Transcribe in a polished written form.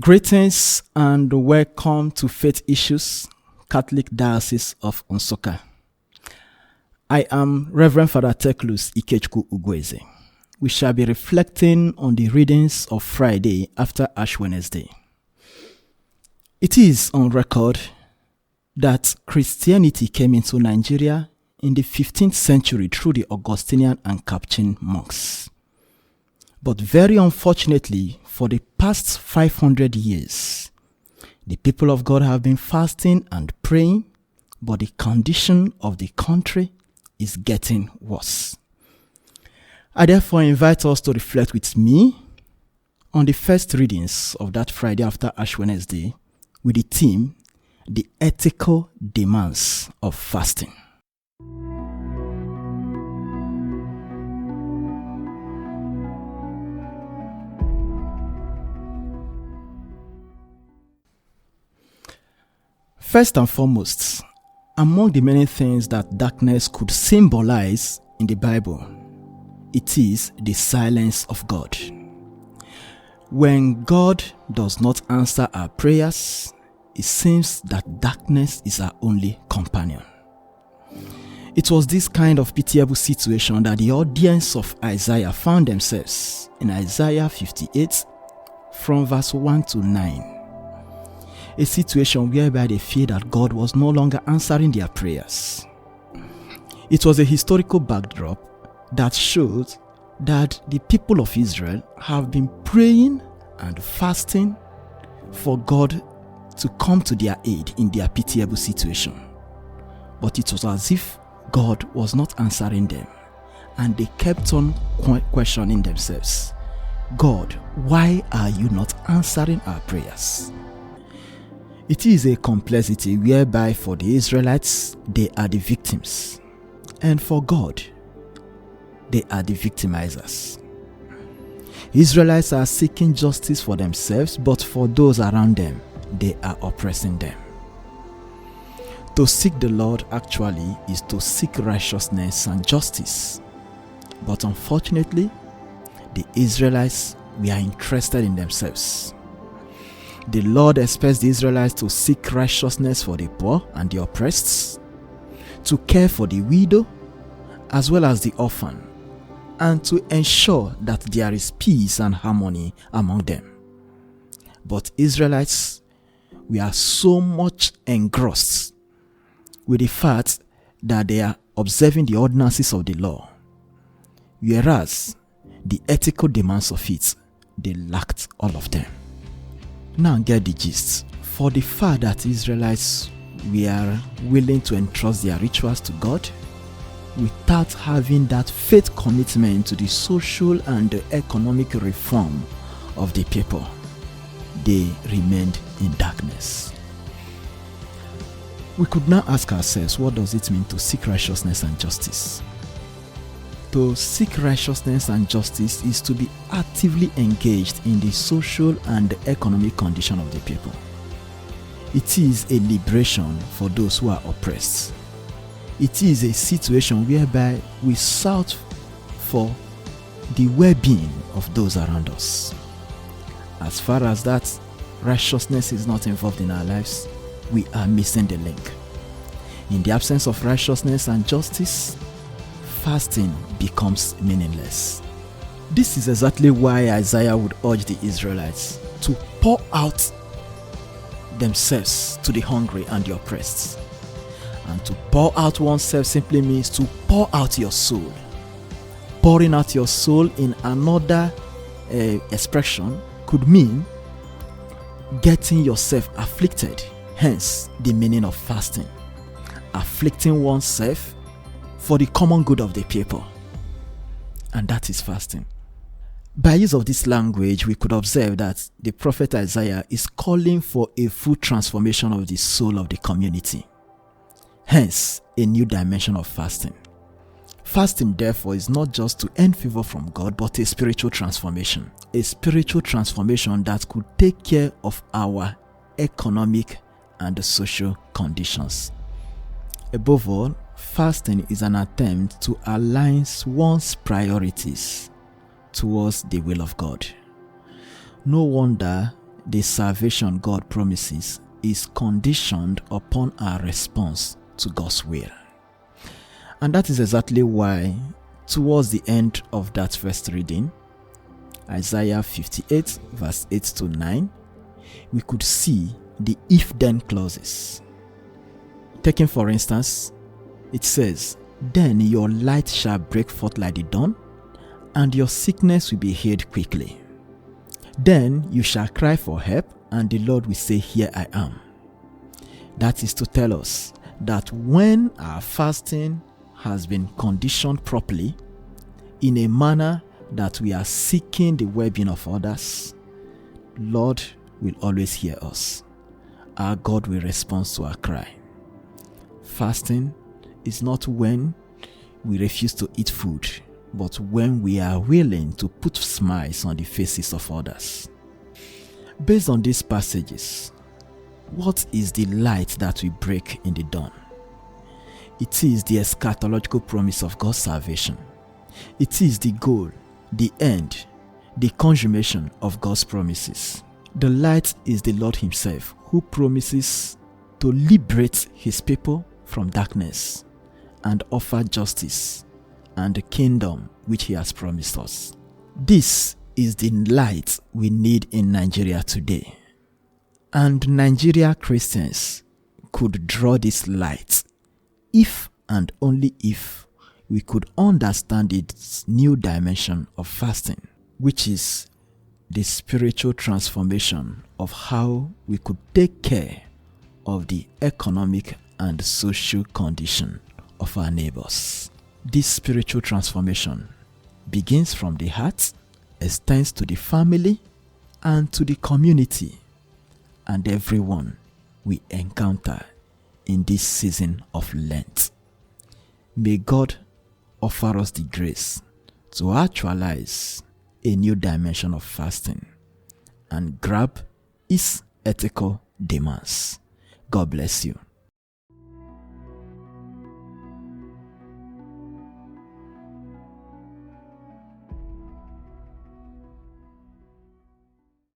Greetings and welcome to Faith Issues, Catholic Diocese of Nsukka. I am Reverend Father Teclus Ike Ugwueze. We shall be reflecting on the readings of Friday after Ash Wednesday. It is on record that Christianity came into Nigeria in the 15th century through the Augustinian and Capuchin monks. But very unfortunately, for the past 500 years, the people of God have been fasting and praying, but the condition of the country is getting worse. I therefore invite us to reflect with me on the first readings of that Friday after Ash Wednesday with the theme, The Ethical Demands of Fasting. First and foremost, among the many things that darkness could symbolize in the Bible, it is the silence of God. When God does not answer our prayers, it seems that darkness is our only companion. It was this kind of pitiable situation that the audience of Isaiah found themselves in Isaiah 58 from verse 1 to 9. A situation whereby they feared that God was no longer answering their prayers. It was a historical backdrop that showed that the people of Israel have been praying and fasting for God to come to their aid in their pitiable situation. But it was as if God was not answering them, and they kept on questioning themselves, God, why are you not answering our prayers? It is a complexity whereby for the Israelites, they are the victims, and for God, they are the victimizers. Israelites are seeking justice for themselves, but for those around them, they are oppressing them. To seek the Lord actually is to seek righteousness and justice. But unfortunately, the Israelites were interested in themselves. The Lord expects the Israelites to seek righteousness for the poor and the oppressed, to care for the widow as well as the orphan, and to ensure that there is peace and harmony among them. But Israelites, we are so much engrossed with the fact that they are observing the ordinances of the law, whereas the ethical demands of it, they lacked all of them. Now get the gist. For the fact that Israelites were willing to entrust their rituals to God without having that faith commitment to the social and the economic reform of the people, they remained in darkness. We could now ask ourselves, what does it mean to seek righteousness and justice? To seek righteousness and justice is to be actively engaged in the social and the economic condition of the people. It is a liberation for those who are oppressed. It is a situation whereby we sought for the well-being of those around us. As far as that righteousness is not involved in our lives, we are missing the link. In the absence of righteousness and justice, fasting becomes meaningless. This is exactly why Isaiah would urge the Israelites to pour out themselves to the hungry and the oppressed. And to pour out oneself simply means to pour out your soul. Pouring out your soul in another expression could mean getting yourself afflicted, hence the meaning of fasting. Afflicting oneself for the common good of the people. And that is fasting. By use of this language, we could observe that the prophet Isaiah is calling for a full transformation of the soul of the community. Hence, a new dimension of fasting. Fasting, therefore, is not just to earn favor from God, but a spiritual transformation. A spiritual transformation that could take care of our economic and social conditions. Above all, fasting is an attempt to align one's priorities towards the will of God. No wonder the salvation God promises is conditioned upon our response to God's will. And that is exactly why, towards the end of that first reading, Isaiah 58 verse 8 to 9, we could see the if-then clauses. Taking for instance, it says, "Then your light shall break forth like the dawn, and your sickness will be healed quickly. Then you shall cry for help, and the Lord will say, Here I am." That is to tell us that when our fasting has been conditioned properly, in a manner that we are seeking the well-being of others, Lord will always hear us. Our God will respond to our cry. Fasting is not when we refuse to eat food, but when we are willing to put smiles on the faces of others. Based on these passages, what is the light that we break in the dawn? It is the eschatological promise of God's salvation. It is the goal, the end, the consummation of God's promises. The light is the Lord Himself, who promises to liberate His people from darkness and offer justice and the kingdom which He has promised us. This is the light we need in Nigeria today. And Nigeria Christians could draw this light if and only if we could understand its new dimension of fasting, which is the spiritual transformation of how we could take care of the economic and social condition of our neighbors. This spiritual transformation begins from the heart, extends to the family, and to the community, and everyone we encounter in this season of Lent. May God offer us the grace to actualize a new dimension of fasting and grab its ethical demands. God bless you.